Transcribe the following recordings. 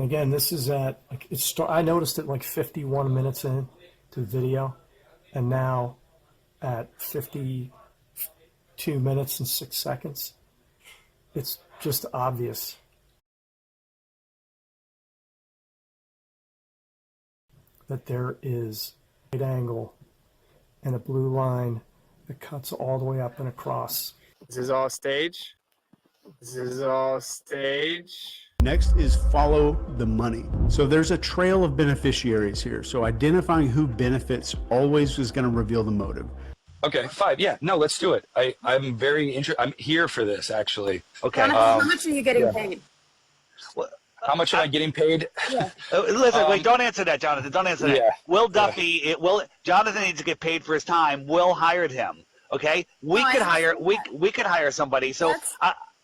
again, this is at, like, I noticed it like 51 minutes in to video, and now at 52 minutes and 6 seconds, it's just obvious that there is a right angle and a blue line that cuts all the way up and across. This is all stage. This is all stage. Next is follow the money. So there's a trail of beneficiaries here. So identifying who benefits always is going to reveal the motive. Okay, 5. Yeah, no, let's do it. I'm very interested. I'm here for this, actually. Okay. How much are you getting paid? Well, how much am I getting paid? Yeah. Listen, wait, don't answer that, Jonathan. Don't answer that. Yeah. Will Duffy, Jonathan needs to get paid for his time. Will hired him. Okay? We could hire somebody. So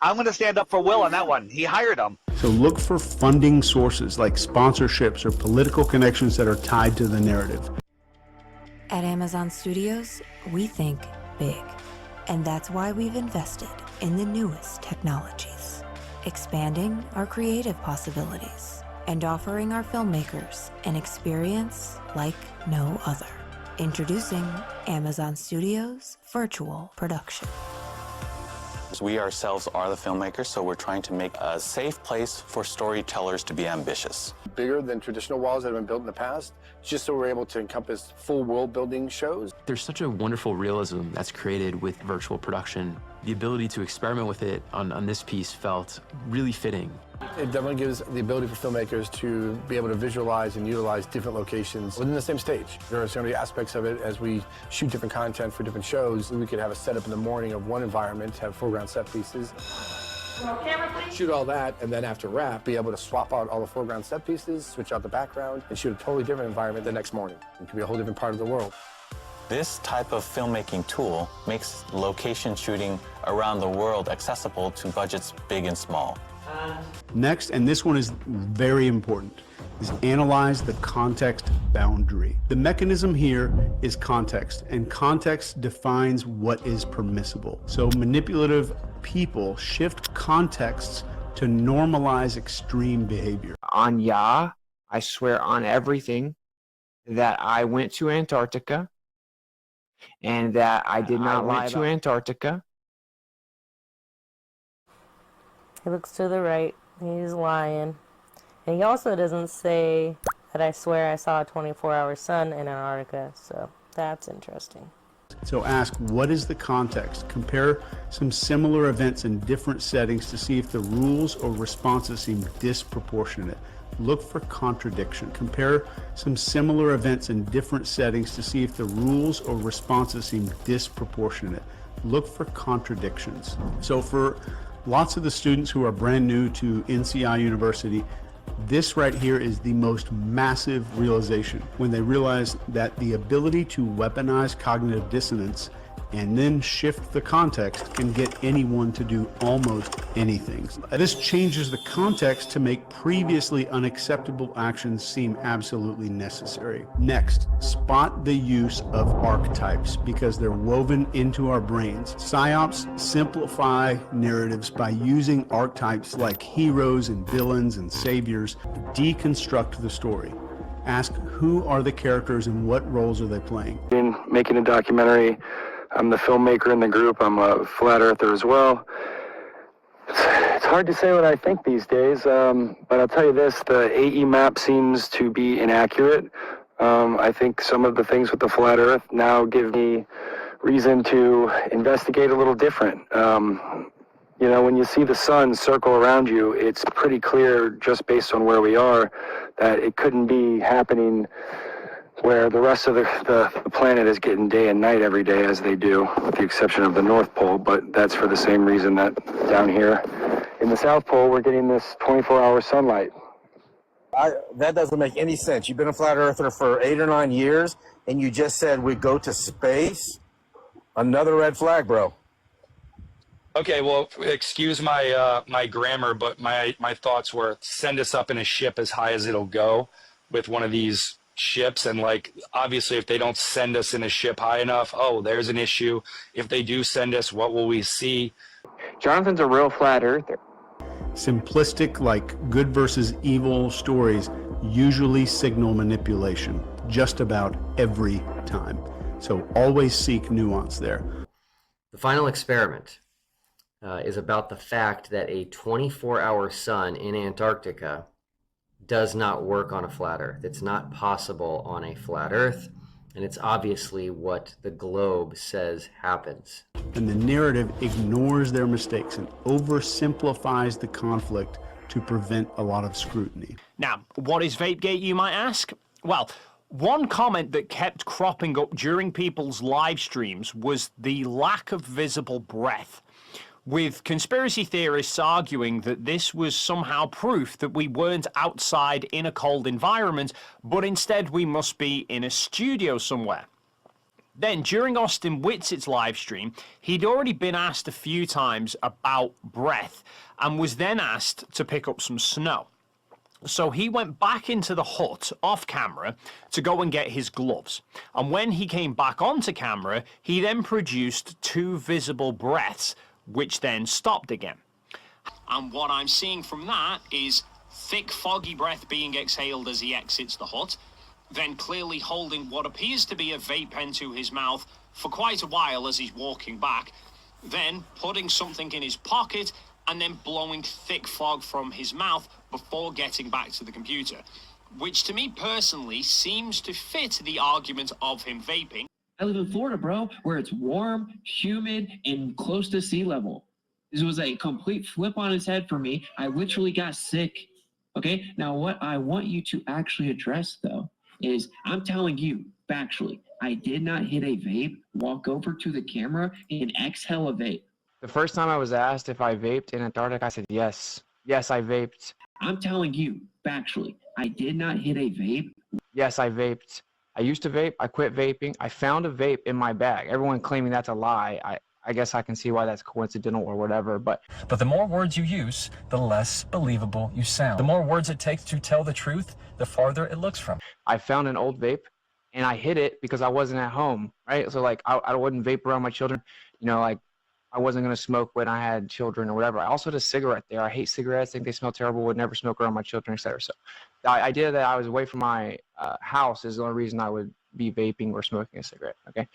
I'm going to stand up for Will on that one. He hired him. So look for funding sources like sponsorships or political connections that are tied to the narrative. At Amazon Studios, we think big. And that's why we've invested in the newest technologies, expanding our creative possibilities and offering our filmmakers an experience like no other. Introducing Amazon Studios Virtual Production. We ourselves are the filmmakers, so we're trying to make a safe place for storytellers to be ambitious. Bigger than traditional walls that have been built in the past, just so we're able to encompass full world-building shows. There's such a wonderful realism that's created with virtual production. The ability to experiment with it on this piece felt really fitting. It definitely gives the ability for filmmakers to be able to visualize and utilize different locations within the same stage. There are so many aspects of it as we shoot different content for different shows. We could have a setup in the morning of one environment, have foreground set pieces. Shoot all that, and then after wrap, be able to swap out all the foreground set pieces, switch out the background, and shoot a totally different environment the next morning. It could be a whole different part of the world. This type of filmmaking tool makes location shooting around the world accessible to budgets big and small. Next, and this one is very important, is analyze the context boundary. The mechanism here is context, and context defines what is permissible. So manipulative people shift contexts to normalize extreme behavior. On Yah, I swear on everything that I went to Antarctica and that I did not lie to Antarctica. He looks to the right. He's lying. And he also doesn't say that I swear I saw a 24-hour sun in Antarctica. So that's interesting. So ask, what is the context? Compare some similar events in different settings to see if the rules or responses seem disproportionate. Look for contradiction. Compare some similar events in different settings to see if the rules or responses seem disproportionate. Look for contradictions. So for lots of the students who are brand new to NCI University, this right here is the most massive realization when they realize that the ability to weaponize cognitive dissonance and then shift the context can get anyone to do almost anything. This changes the context to make previously unacceptable actions seem absolutely necessary. Next, spot the use of archetypes because they're woven into our brains. Psyops simplify narratives by using archetypes like heroes and villains and saviors to deconstruct the story. Ask, who are the characters and what roles are they playing? In making a documentary, I'm the filmmaker in the group. I'm a flat earther as well. It's hard to say what I think these days, but I'll tell you this, the AE map seems to be inaccurate. I think some of the things with the flat earth now give me reason to investigate a little different. You know, when you see the sun circle around you, it's pretty clear just based on where we are that it couldn't be happening where the rest of the planet is getting day and night every day as they do, with the exception of the North Pole, but that's for the same reason that down here in the South Pole, we're getting this 24-hour sunlight. That doesn't make any sense. You've been a flat earther for 8 or 9 years, and you just said we go to space? Another red flag, bro. Okay, well, excuse my my grammar, but my thoughts were send us up in a ship as high as it'll go with one of these ships, and like obviously if they don't send us in a ship high enough, oh, there's an issue. If they do send us, what will we see? Jonathan's a real flat earther. Simplistic, like good versus evil stories usually signal manipulation just about every time. So always seek nuance there. The final experiment is about the fact that a 24-hour sun in Antarctica does not work on a flat Earth. It's not possible on a flat Earth, and it's obviously what the globe says happens. And the narrative ignores their mistakes and oversimplifies the conflict to prevent a lot of scrutiny. Now, what is Vapegate, you might ask? Well, one comment that kept cropping up during people's live streams was the lack of visible breath, with conspiracy theorists arguing that this was somehow proof that we weren't outside in a cold environment, but instead we must be in a studio somewhere. Then, during Austin Whitsett's live stream, he'd already been asked a few times about breath and was then asked to pick up some snow. So he went back into the hut off camera to go and get his gloves. And when he came back onto camera, he then produced 2 visible breaths, which then stopped again. And what I'm seeing from that is thick, foggy breath being exhaled as he exits the hut, then clearly holding what appears to be a vape pen to his mouth for quite a while as he's walking back, then putting something in his pocket and then blowing thick fog from his mouth before getting back to the computer, which to me personally seems to fit the argument of him vaping. I live in Florida, bro, where it's warm, humid, and close to sea level. This was a complete flip on its head for me. I literally got sick. Okay, now what I want you to actually address, though, is I'm telling you, factually, I did not hit a vape, walk over to the camera, and exhale a vape. The first time I was asked if I vaped in Antarctica, I said yes. Yes, I vaped. I'm telling you, factually, I did not hit a vape. Yes, I vaped. I used to vape. I quit vaping. I found a vape in my bag. Everyone claiming that's a lie. I guess I can see why that's coincidental or whatever, but the more words you use, the less believable you sound. The more words it takes to tell the truth, the farther it looks from. I found an old vape and I hid it because I wasn't at home, right? So like I wouldn't vape around my children, you know, like I wasn't going to smoke when I had children or whatever. I also had a cigarette there. I hate cigarettes. I think they smell terrible. Would never smoke around my children, etc. So the idea that I was away from my house is the only reason I would be vaping or smoking a cigarette, okay?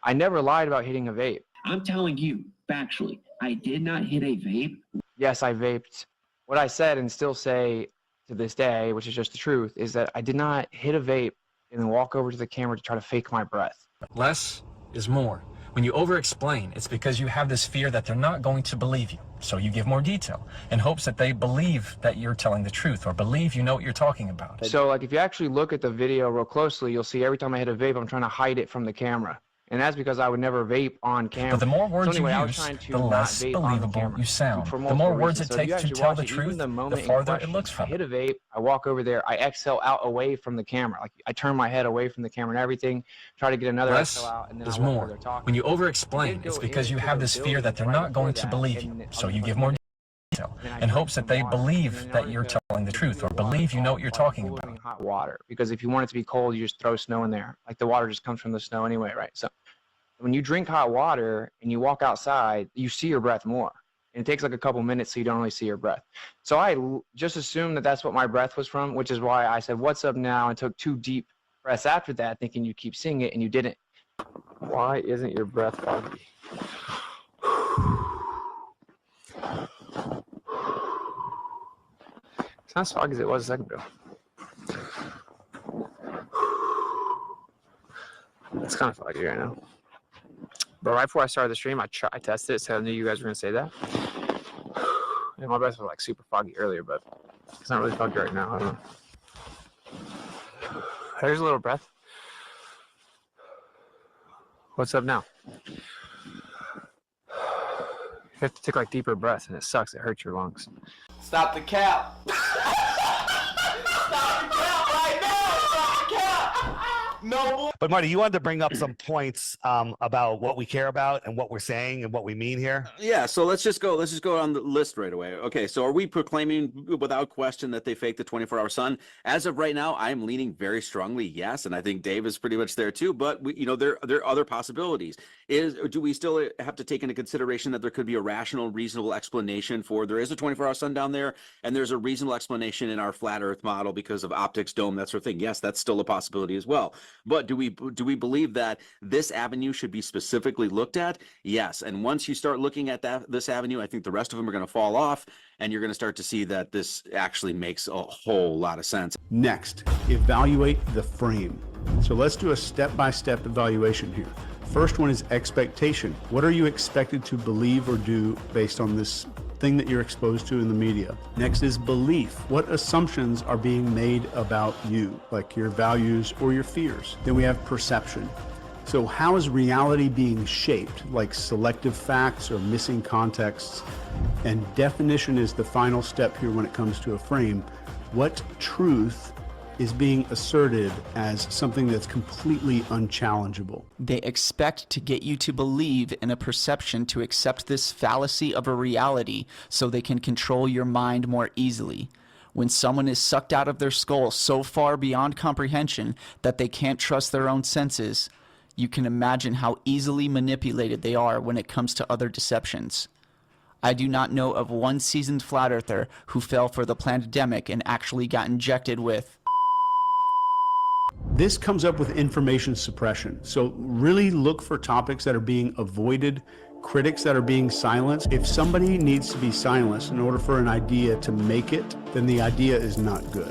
I never lied about hitting a vape. I'm telling you, factually, I did not hit a vape. Yes, I vaped. What I said and still say to this day, which is just the truth, is that I did not hit a vape and then walk over to the camera to try to fake my breath. Less is more. When you over-explain, it's because you have this fear that they're not going to believe you. So you give more detail in hopes that they believe that you're telling the truth or believe you know what you're talking about. So like if you actually look at the video real closely, you'll see every time I hit a vape, I'm trying to hide it from the camera. And that's because I would never vape on camera. But the more words so anyway, you use, the less believable you sound. The more words it takes to tell the truth, the farther it looks from. I hit a vape, I walk over there, I exhale out away from the camera. Like I turn my head away from the camera and everything, try to get another exhale out, and then is I walk more. over there talking. When you over-explain, it's because you have this fear that they're not going to believe you. So you give more detail in hopes that they believe that you're telling the truth or believe you know what you're talking about. Hot water, because if you want it to be cold, you just throw snow in there. Like the water just comes from the snow anyway, right? So when you drink hot water and you walk outside, you see your breath more. And it takes like a couple minutes so you don't really see your breath. So I just assumed that that's what my breath was from, which is why I said, "What's up now?" and took 2 deep breaths after that, thinking you'd keep seeing it, and you didn't. Why isn't your breath foggy? It's not as foggy as it was a second ago. It's kind of foggy right now. But right before I started the stream, I tested it, so I knew you guys were going to say that. And my breath was like super foggy earlier, but it's not really foggy right now. I don't know. There's a little breath. What's up now? You have to take like deeper breaths, and it sucks. It hurts your lungs. Stop the cap. Stop the cap right now. Stop the cap. No. But Marty, you wanted to bring up some points about what we care about and what we're saying and what we mean here. Yeah, so let's just go on the list right away. Okay, so are we proclaiming without question that they faked the 24-hour sun? As of right now, I'm leaning very strongly yes, and I think Dave is pretty much there too. But there are other possibilities. Do we still have to take into consideration that there could be a rational, reasonable explanation for there is a 24-hour sun down there, and there's a reasonable explanation in our flat Earth model because of optics, dome, that sort of thing? Yes, that's still a possibility as well. But do we believe that this avenue should be specifically looked at? Yes. And once you start looking at this avenue, I think the rest of them are going to fall off, and you're going to start to see that this actually makes a whole lot of sense. Next, evaluate the frame. So let's do a step-by-step evaluation here. First one is expectation. What are you expected to believe or do based on this thing that you're exposed to in the media? Next is belief. What assumptions are being made about you, like your values or your fears? Then we have perception. So how is reality being shaped, like selective facts or missing contexts? And definition is the final step here when it comes to a frame. What truth is being asserted as something that's completely unchallengeable? They expect to get you to believe in a perception to accept this fallacy of a reality so they can control your mind more easily. When someone is sucked out of their skull so far beyond comprehension that they can't trust their own senses, you can imagine how easily manipulated they are when it comes to other deceptions. I do not know of one seasoned flat earther who fell for the pandemic and actually got injected with. This comes up with information suppression. So really look for topics that are being avoided, critics that are being silenced. If somebody needs to be silenced in order for an idea to make it, then the idea is not good.